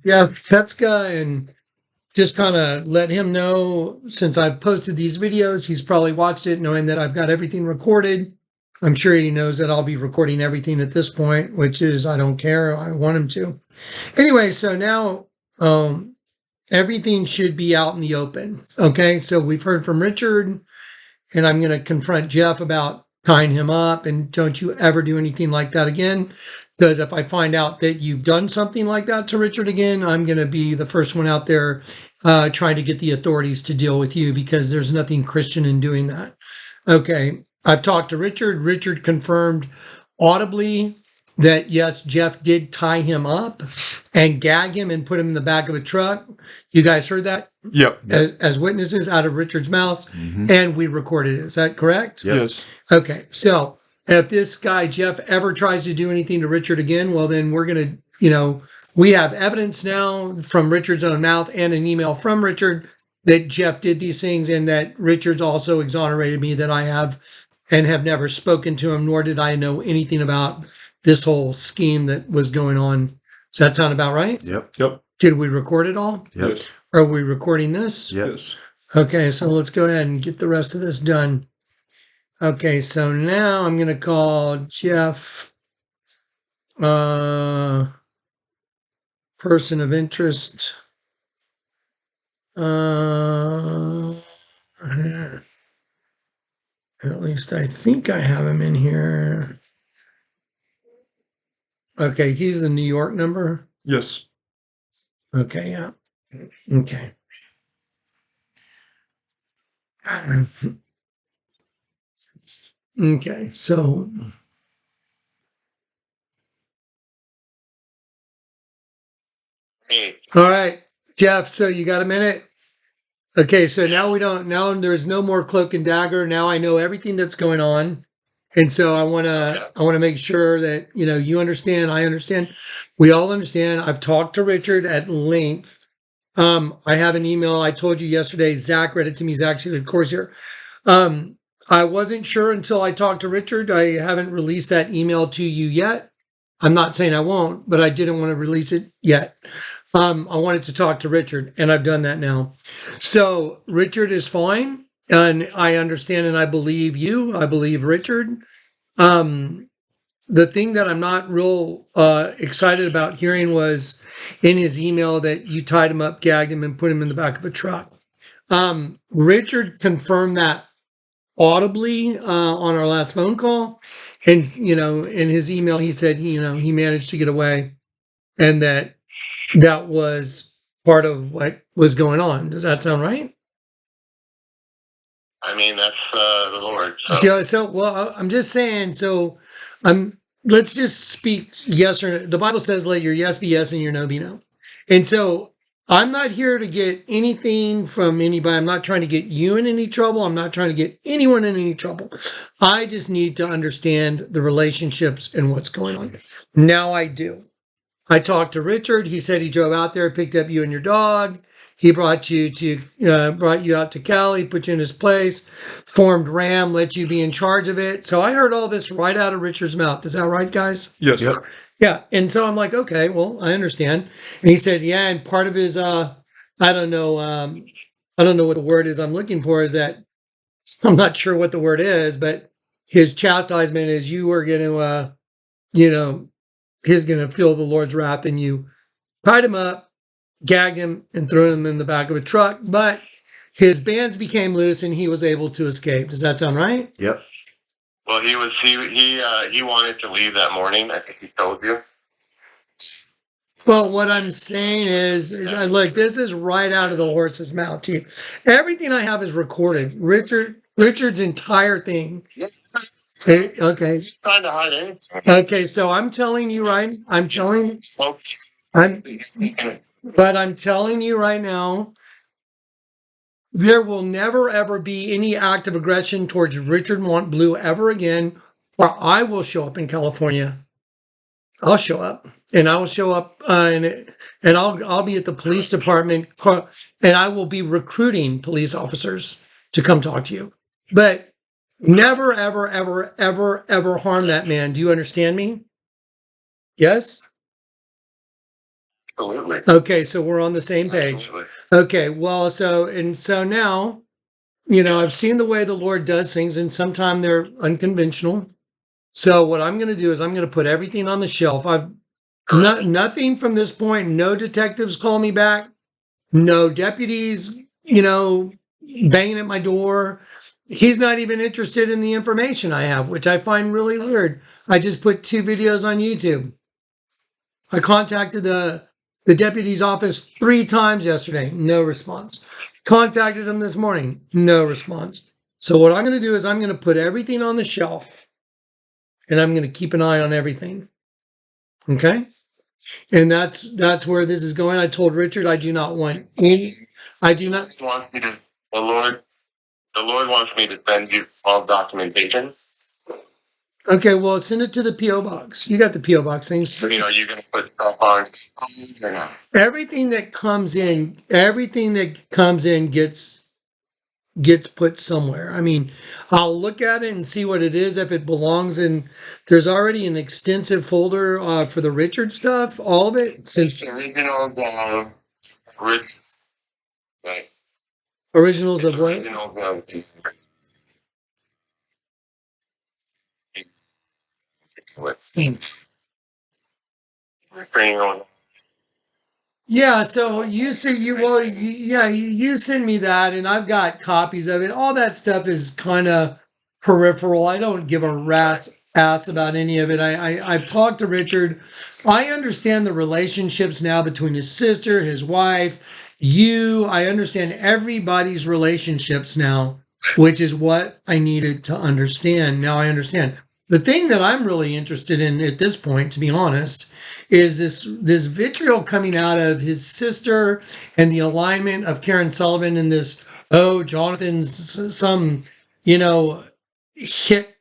Jeff Pestka and just kind of let him know, since I've posted these videos, he's probably watched it knowing that I've got everything recorded. I'm sure he knows that I'll be recording everything at this point, which is, I don't care. I want him to. Anyway, so now everything should be out in the open. Okay, so we've heard from Richard, and I'm going to confront Jeff about tying him up, and don't you ever do anything like that again. Because if I find out that you've done something like that to Richard again, I'm going to be the first one out there trying to get the authorities to deal with you, because there's nothing Christian in doing that. Okay, I've talked to Richard. Richard confirmed audibly that, yes, Jeff did tie him up and gag him and put him in the back of a truck. You guys heard that? Yep. As witnesses out of Richard's mouth, and we recorded it. Is that correct? Yep. Yes. Okay, so if this guy, Jeff, ever tries to do anything to Richard again, well, then we're going to, we have evidence now from Richard's own mouth and an email from Richard that Jeff did these things, and that Richard's also exonerated me that I have and have never spoken to him, nor did I know anything about this whole scheme that was going on. Does that sound about right? Yep. Yep. Did we record it all? Yes. Are we recording this? Yes. Okay, so let's go ahead and get the rest of this done. Okay, so now I'm going to call Jeff, person of interest. At least I think I have him in here. Okay, he's the New York number? Yes. Okay, yeah. Okay. Okay, so all right, Jeff, so you got a minute? Okay, so now there's no more cloak and dagger. Now I know everything that's going on. And so I want to make sure that, you understand, I understand, we all understand. I've talked to Richard at length. I have an email I told you yesterday. Zach read it to me. Zach's of course here. I wasn't sure until I talked to Richard. I haven't released that email to you yet. I'm not saying I won't, but I didn't want to release it yet. I wanted to talk to Richard, and I've done that now. So Richard is fine, and I understand, and I believe you. I believe Richard. The thing that I'm not real excited about hearing was in his email that you tied him up, gagged him, and put him in the back of a truck. Richard confirmed that audibly on our last phone call, and in his email he said he managed to get away, and that was part of what was going on. Does that sound right? I mean, that's the Lord. So well, I'm just saying. So let's just speak yes or no. The Bible says, "Let your yes be yes and your no be no." And so I'm not here to get anything from anybody. I'm not trying to get you in any trouble. I'm not trying to get anyone in any trouble. I just need to understand the relationships and what's going on. Now I do. I talked to Richard. He said he drove out there, picked up you and your dog. He brought you out to Cali, put you in his place, formed RAM, let you be in charge of it. So I heard all this right out of Richard's mouth. Is that right, guys? Yes. Yep. Yeah. And so I'm like, okay, well, I understand. And he said, yeah, and part of his, I don't know what the word is I'm looking for, is that I'm not sure what the word is, but his chastisement is you were going to, he's going to feel the Lord's wrath, and you tied him up, gagged him, and threw him in the back of a truck. But his bands became loose, and he was able to escape. Does that sound right? Yep. Well, he wanted to leave that morning. I think he told you. Well, what I'm saying is, look, this is right out of the horse's mouth, Chief. Everything I have is recorded. Richard's entire thing. Okay. He's trying to hide anything. Okay, so I'm telling you right. I'm telling you right now, there will never ever be any act of aggression towards Richard Montbleu ever again, or I will show up in California. I'll show up, and I will show up, and I'll be at the police department, and I will be recruiting police officers to come talk to you. But never, ever, ever, ever, ever harm that man. Do you understand me? Yes? Absolutely. Okay, so we're on the same page. Absolutely. Okay, well, so now, I've seen the way the Lord does things, and sometimes they're unconventional. So what I'm going to do is I'm going to put everything on the shelf. Nothing from this point. No detectives call me back. No deputies, banging at my door. He's not even interested in the information I have, which I find really weird. I just put 2 videos on YouTube. I contacted the deputy's office 3 times yesterday. No response. Contacted him this morning. No response. So what I'm going to do is I'm going to put everything on the shelf, and I'm going to keep an eye on everything. Okay? And that's where this is going. I told Richard I do not want any. I do not. Want me to, the Lord wants me to send you all documentation. Okay, well, send it to the PO box. You got the PO box thing. So, are you going to put stuff on or not? Everything that comes in gets put somewhere. I mean, I'll look at it and see what it is if it belongs in. There's already an extensive folder for the Richard stuff. All of it since Original, right. originals of what? Original, training on. Yeah, so you say you send me that, and I've got copies of it. All that stuff is kind of peripheral. I don't give a rat's ass about any of it. I've talked to Richard. I understand the relationships now between his sister, his wife, you. I understand everybody's relationships now, which is what I needed to understand. Now I understand. The thing that I'm really interested in at this point, to be honest, is this vitriol coming out of his sister and the alignment of Karen Sullivan in this, Jonathan's some, hit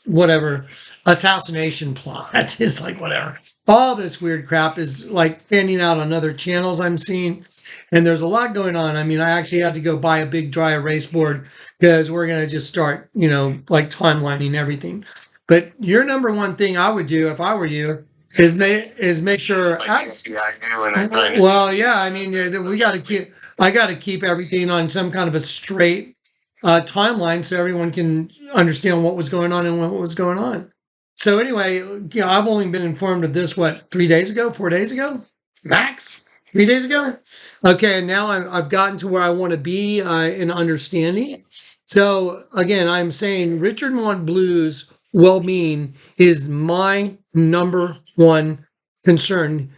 whatever assassination plot. It's like whatever. All this weird crap is like fanning out on other channels I'm seeing. And there's a lot going on. I mean, I actually had to go buy a big dry erase board because we're going to just start, like timelining everything. But your number one thing I would do if I were you is make sure. Well, yeah, I mean, I got to keep everything on some kind of a straight timeline so everyone can understand what was going on and what was going on. So anyway, I've only been informed of this, 3 days ago, 4 days ago, max. 3 days ago? Okay, and now I've gotten to where I want to be in understanding. So, again, I'm saying Richard Mont Blue's well-being is my number one concern.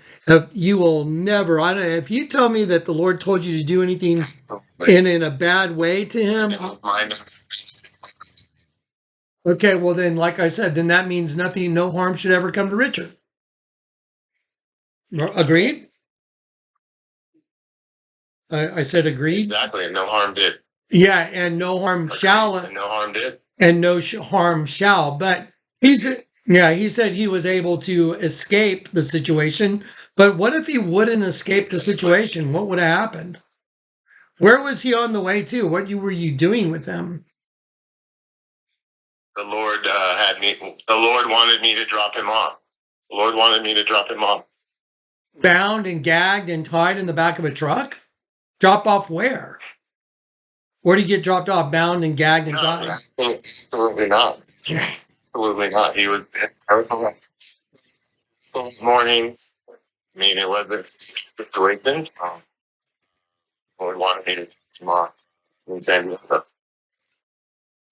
You will never, if you tell me that the Lord told you to do anything in a bad way to him. Okay, well then, like I said, then that means no harm should ever come to Richard. Agreed? I said agreed. Exactly, and no harm did. Yeah, and no harm shall. And no harm did. And no harm shall. But he said he was able to escape the situation. But what if he wouldn't escape the situation? What would have happened? Where was he on the way to? What were you doing with him? The Lord The Lord wanted me to drop him off. The Lord wanted me to drop him off. Bound and gagged and tied in the back of a truck? Drop off where? Where did he get dropped off? Bound and gagged and tied? Absolutely not. Absolutely not. He was this morning. I mean, it was a situation. Lord wanted me to come off and send stuff.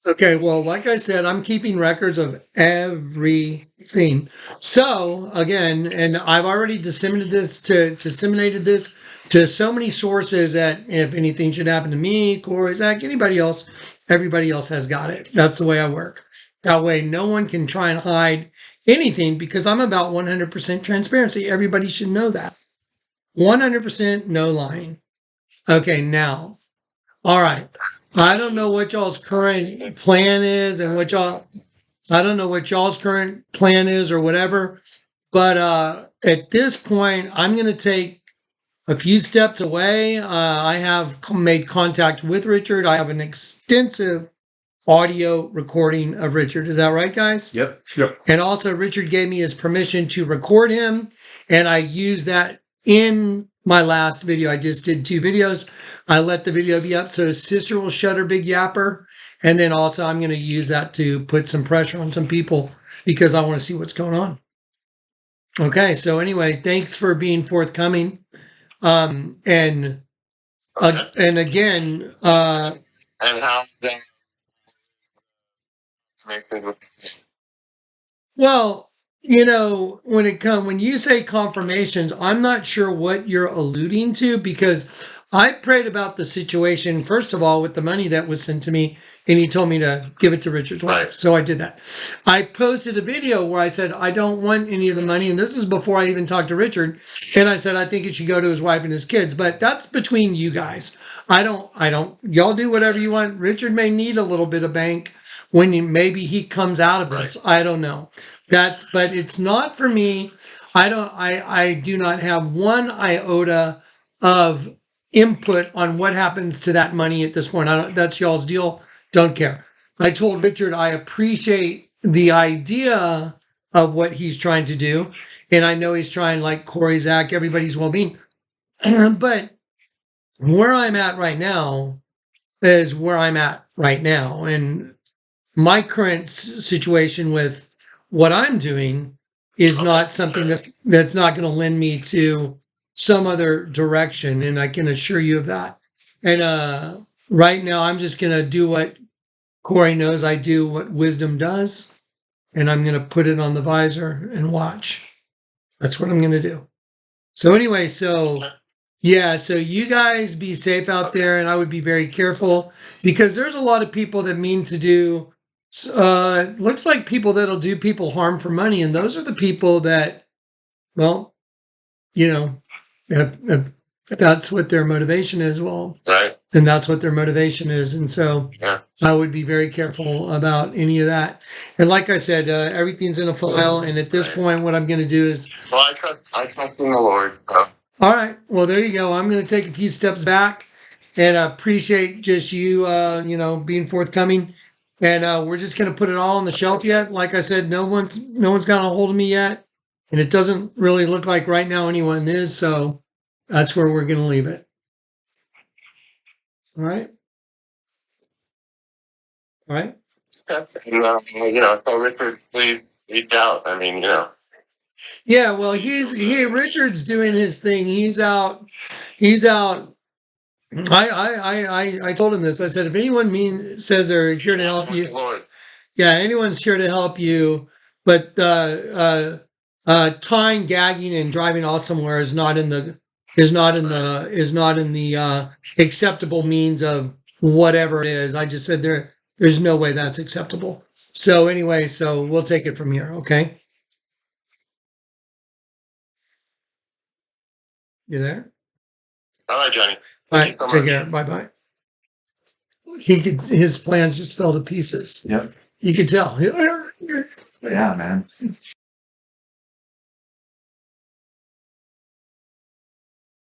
Okay, well, like I said, I'm keeping records of everything. So, again, and I've already disseminated this to so many sources that if anything should happen to me, Corey, Zach, anybody else, everybody else has got it. That's the way I work. That way, no one can try and hide anything because I'm about 100% transparency. Everybody should know that. 100% no lying. Okay, now, all right. I don't know what y'all's current plan is and I don't know what y'all's current plan is or whatever, but at this point, I'm going to take a few steps away. I have made contact with Richard. I have an extensive audio recording of Richard. Is that right, guys? Yep. And also, Richard gave me his permission to record him And I used that in my last video. I just did 2 videos. I let the video be up so his sister will shut her big yapper. And then also I'm going to use that to put some pressure on some people because I want to see what's going on. Okay, so anyway, thanks for being forthcoming. And again, And how that makes it. well, when you say confirmations, I'm not sure what you're alluding to because I prayed about the situation, first of all, with the money that was sent to me, and he told me to give it to Richard's wife. Right. So I did that. I posted a video where I said, I don't want any of the money. And this is before I even talked to Richard. And I said, I think it should go to his wife and his kids. But that's between you guys. Y'all do whatever you want. Richard may need a little bit of bank when maybe he comes out of this. Right. I don't know. But it's not for me. I do not have one iota of input on what happens to that money at this point. That's y'all's deal. Don't care. I told Richard I appreciate the idea of what he's trying to do. And I know he's trying, like Corey, Zach, everybody's well-being. But where I'm at right now is where I'm at right now. And my current situation with what I'm doing is not something that's not going to lend me to some other direction. And I can assure you of that. And right now, I'm just going to do what Corey knows I do, what wisdom does. And I'm going to put it on the visor and watch. That's what I'm going to do. So anyway, yeah, so you guys be safe out there, and I would be very careful because there's a lot of people that mean to do, looks like people that'll do people harm for money, and those are the people that, well, if that's what their motivation is, well, right. And that's what their motivation is, and so yeah. I would be very careful about any of that. And like I said, everything's in a file, and at this point, what I'm going to do is, well, I trust in the Lord. All right. Well, there you go. I'm going to take a few steps back and appreciate just you, being forthcoming. And we're just going to put it all on the shelf yet. Like I said, no one's got a hold of me yet. And it doesn't really look like right now anyone is. So that's where we're going to leave it. All right. All right. And, so Richard, please reach out. I mean, Yeah, well, Richard's doing his thing. He's out. I told him this. I said, if anyone says they're here to help you, yeah, anyone's here to help you, but tying, gagging, and driving off somewhere is not in the acceptable means of whatever it is. I just said there's no way that's acceptable. So anyway, we'll take it from here. Okay. You there? All right, Johnny. All right, take care. Bye-bye. His plans just fell to pieces. Yep. You could tell. Yeah, man.